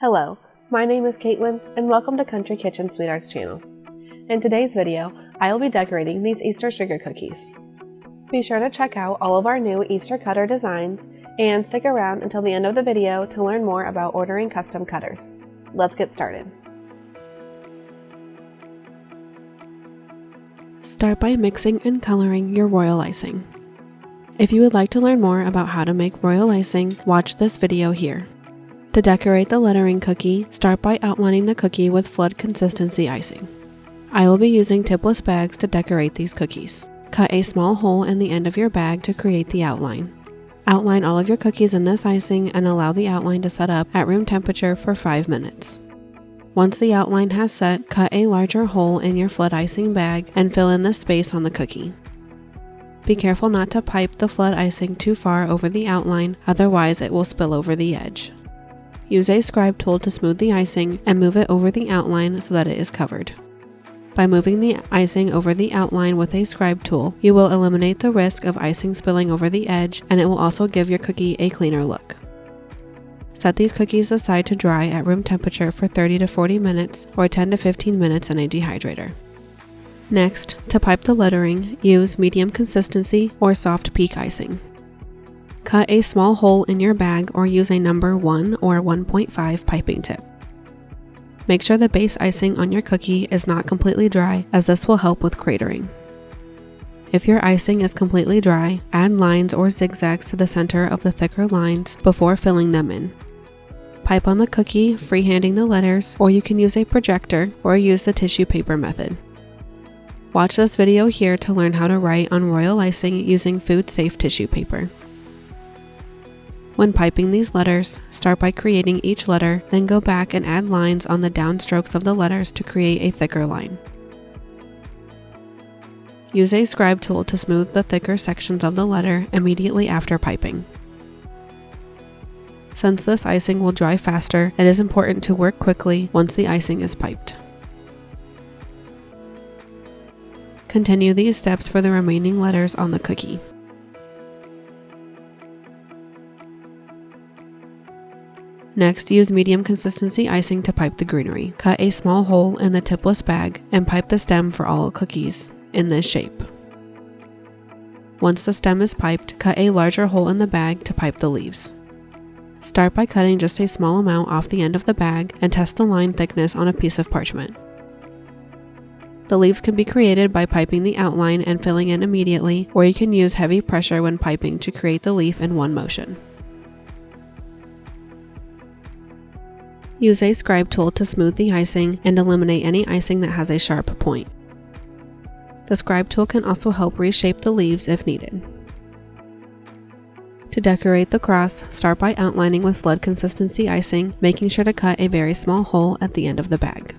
Hello, my name is Caitlin and welcome to Country Kitchen SweetArt's channel. In today's video, I will be decorating these Easter sugar cookies. Be sure to check out all of our new Easter cutter designs and stick around until the end of the video to learn more about ordering custom cutters. Let's get started. Start by mixing and coloring your royal icing. If you would like to learn more about how to make royal icing, watch this video here. To decorate the lettering cookie, start by outlining the cookie with flood consistency icing. I will be using tipless bags to decorate these cookies. Cut a small hole in the end of your bag to create the outline. Outline all of your cookies in this icing and allow the outline to set up at room temperature for 5 minutes. Once the outline has set, cut a larger hole in your flood icing bag and fill in the space on the cookie. Be careful not to pipe the flood icing too far over the outline, otherwise it will spill over the edge. Use a scribe tool to smooth the icing and move it over the outline so that it is covered. By moving the icing over the outline with a scribe tool, you will eliminate the risk of icing spilling over the edge, and it will also give your cookie a cleaner look. Set these cookies aside to dry at room temperature for 30 to 40 minutes or 10 to 15 minutes in a dehydrator. Next, to pipe the lettering, use medium consistency or soft peak icing. Cut a small hole in your bag or use a number 1 or 1.5 piping tip. Make sure the base icing on your cookie is not completely dry, as this will help with cratering. If your icing is completely dry, add lines or zigzags to the center of the thicker lines before filling them in. Pipe on the cookie, freehanding the letters, or you can use a projector or use the tissue paper method. Watch this video here to learn how to write on royal icing using food-safe tissue paper. When piping these letters, start by creating each letter, then go back and add lines on the downstrokes of the letters to create a thicker line. Use a scribe tool to smooth the thicker sections of the letter immediately after piping. Since this icing will dry faster, it is important to work quickly once the icing is piped. Continue these steps for the remaining letters on the cookie. Next, use medium consistency icing to pipe the greenery. Cut a small hole in the tipless bag and pipe the stem for all cookies in this shape. Once the stem is piped, cut a larger hole in the bag to pipe the leaves. Start by cutting just a small amount off the end of the bag and test the line thickness on a piece of parchment. The leaves can be created by piping the outline and filling in immediately, or you can use heavy pressure when piping to create the leaf in one motion. Use a scribe tool to smooth the icing and eliminate any icing that has a sharp point. The scribe tool can also help reshape the leaves if needed. To decorate the cross, start by outlining with flood consistency icing, making sure to cut a very small hole at the end of the bag.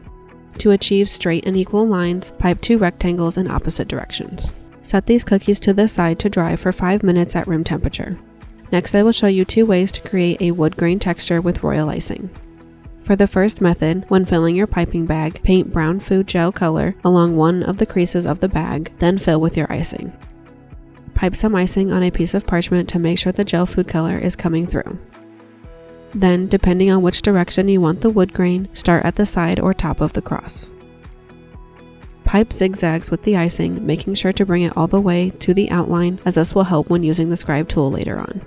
To achieve straight and equal lines, pipe 2 rectangles in opposite directions. Set these cookies to the side to dry for 5 minutes at room temperature. Next, I will show you 2 ways to create a wood grain texture with royal icing. For the first method, when filling your piping bag, paint brown food gel color along one of the creases of the bag, then fill with your icing. Pipe some icing on a piece of parchment to make sure the gel food color is coming through. Then, depending on which direction you want the wood grain, start at the side or top of the cross. Pipe zigzags with the icing, making sure to bring it all the way to the outline, as this will help when using the scribe tool later on.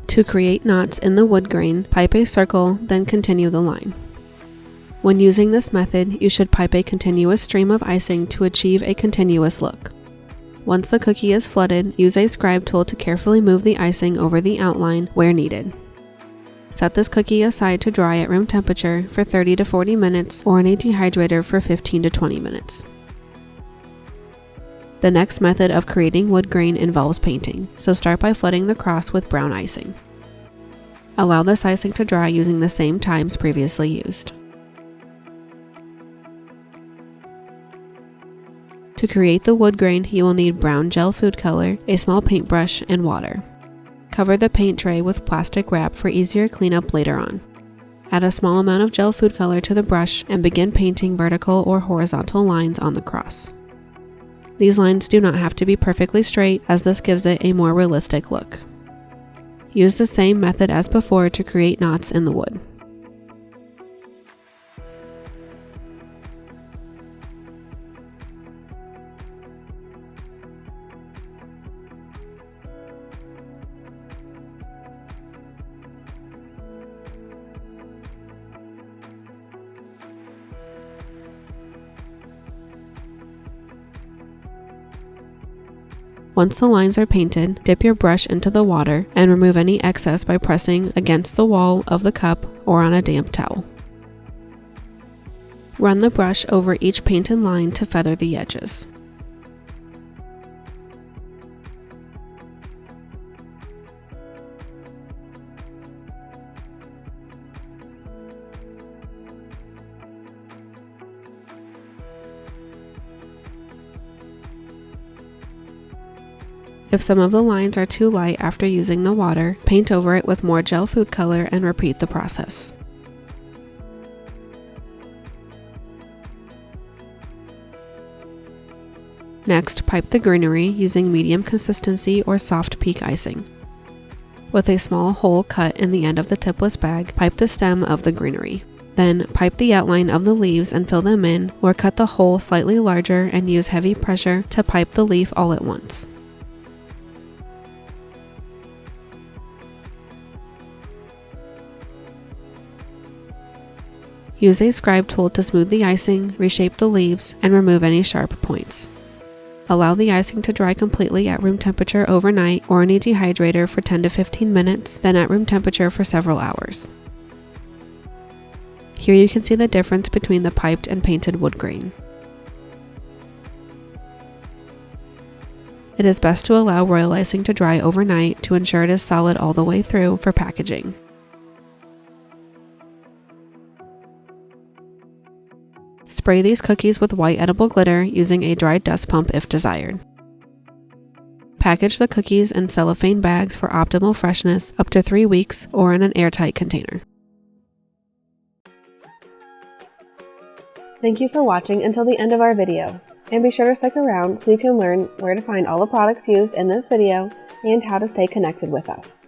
To create knots in the wood grain, pipe a circle, then continue the line. When using this method, you should pipe a continuous stream of icing to achieve a continuous look. Once the cookie is flooded, use a scribe tool to carefully move the icing over the outline where needed. Set this cookie aside to dry at room temperature for 30 to 40 minutes or in a dehydrator for 15 to 20 minutes. The next method of creating wood grain involves painting, so start by flooding the cross with brown icing. Allow this icing to dry using the same times previously used. To create the wood grain, you will need brown gel food color, a small paintbrush, and water. Cover the paint tray with plastic wrap for easier cleanup later on. Add a small amount of gel food color to the brush and begin painting vertical or horizontal lines on the cross. These lines do not have to be perfectly straight, as this gives it a more realistic look. Use the same method as before to create knots in the wood. Once the lines are painted, dip your brush into the water and remove any excess by pressing against the wall of the cup or on a damp towel. Run the brush over each painted line to feather the edges. If some of the lines are too light after using the water, paint over it with more gel food color and repeat the process. Next, pipe the greenery using medium consistency or soft peak icing. With a small hole cut in the end of the tipless bag, pipe the stem of the greenery. Then, pipe the outline of the leaves and fill them in, or cut the hole slightly larger and use heavy pressure to pipe the leaf all at once. Use a scribe tool to smooth the icing, reshape the leaves, and remove any sharp points. Allow the icing to dry completely at room temperature overnight or in a dehydrator for 10 to 15 minutes, then at room temperature for several hours. Here you can see the difference between the piped and painted wood grain. It is best to allow royal icing to dry overnight to ensure it is solid all the way through for packaging. Spray these cookies with white edible glitter using a dry dust pump if desired. Package the cookies in cellophane bags for optimal freshness up to 3 weeks or in an airtight container. Thank you for watching until the end of our video, and be sure to stick around so you can learn where to find all the products used in this video and how to stay connected with us.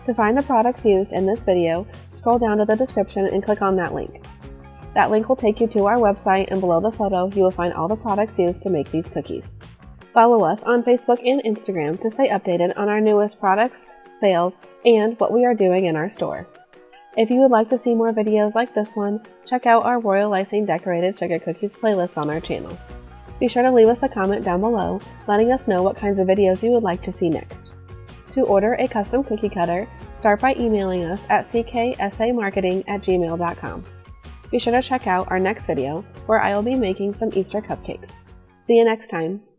To find the products used in this video, scroll down to the description and click on that link. That link will take you to our website, and below the photo you will find all the products used to make these cookies. Follow us on Facebook and Instagram to stay updated on our newest products, sales, and what we are doing in our store. If you would like to see more videos like this one, check out our Royal Icing Decorated Sugar Cookies playlist on our channel. Be sure to leave us a comment down below, letting us know what kinds of videos you would like to see next. To order a custom cookie cutter, start by emailing us at cksamarketing@gmail.com. Be sure to check out our next video, where I will be making some Easter cupcakes. See you next time!